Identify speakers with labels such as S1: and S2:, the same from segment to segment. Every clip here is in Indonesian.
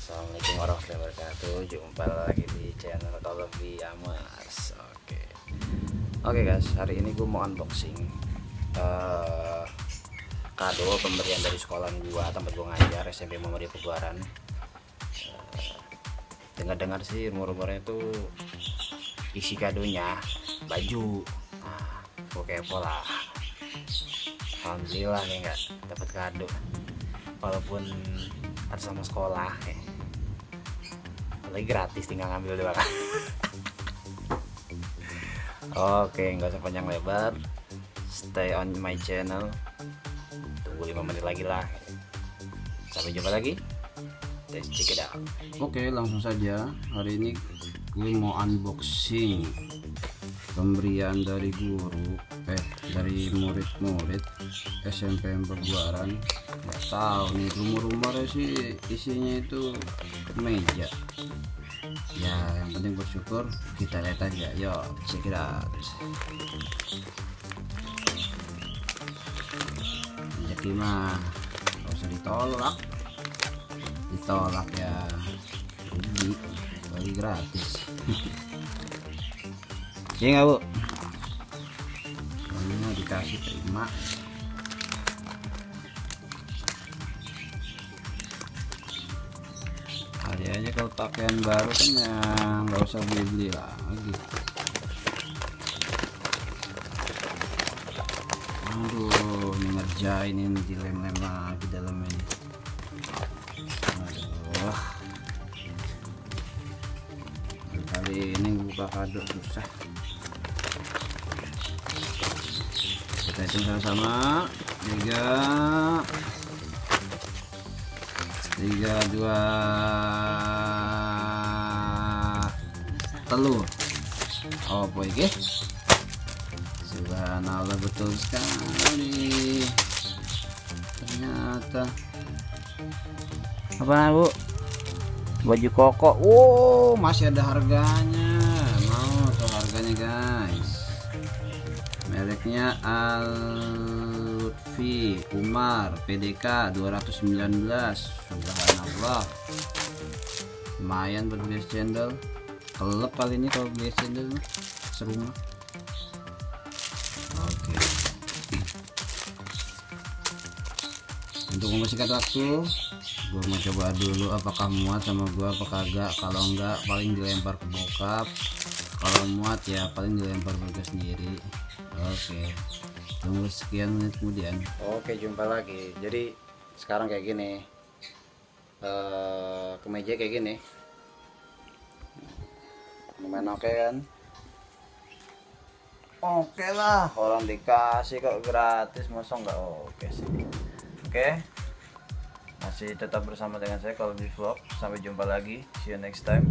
S1: Assalamualaikum warahmatullahi wabarakatuh. Jumpa lagi di channel Tolovi Amars. Oke guys, hari ini gue mau unboxing kado pemberian dari sekolah gua, tempat gua ngajar, SMP Muhammadiyah Pebuaran. Dengar-dengar sih rumor-rumornya tuh isi kadonya baju. Nah, gue kepo lah. Alhamdulillah nih nggak dapat kado, walaupun atas sama sekolah ya. Lagi gratis, tinggal ngambil doang. Oke, nggak usah panjang lebar, stay on my channel, tunggu 5 menit lagi lah. Sampai jumpa lagi, let's check it out.
S2: Oke, langsung saja. Hari ini gue mau unboxing pemberian dari dari murid-murid SMP Pebuaran. Nggak tahu nih, rumor-rumornya sih isinya itu meja. Ya, yang penting bersyukur. Kita lihat aja, yuk check it out. Rezeki mah nggak usah ditolak ya, rugi bagi gratis. Iya nggak bu? Soalnya dikasih terima. Hari aja kalau pakaian baru kan ya nggak usah beli lagi. Aduh, ini ngerjain ini, dilem-lem lagi dalamnya ini. Aduh, kali ini buka kado susah. Kita hitung sama-sama. 3 2 telur. Oh boy, subhanallah, betul sekali. Ternyata
S1: Apa bu? Baju koko.
S2: oh, masih ada harganya. Mau tuh harganya guys. Mereknya Al-Lutfi Umar PDK 219. Subhanallah, lumayan buat beli cendol. Kelep kali ini kalau beli cendol mah serumah. Oke. Untuk membersihkan waktu, gue mau coba dulu apakah muat sama gue apa kagak. Kalau enggak paling dilempar ke bokap, kalau muat ya paling dilempar ke gue sendiri. Oke, tunggu sekian menit kemudian.
S1: Oke, jumpa lagi. Jadi sekarang kayak gini, kemeja kayak gini, lumayan oke kan? Oke lah, orang dikasih kok gratis, masa nggak oke sih? Oke, masih tetap bersama dengan saya kalau di vlog. Sampai jumpa lagi, see you next time.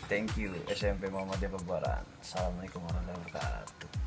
S1: Thank you SMP Muhammadiyah Pebuaran. Assalamualaikum warahmatullahi wabarakatuh.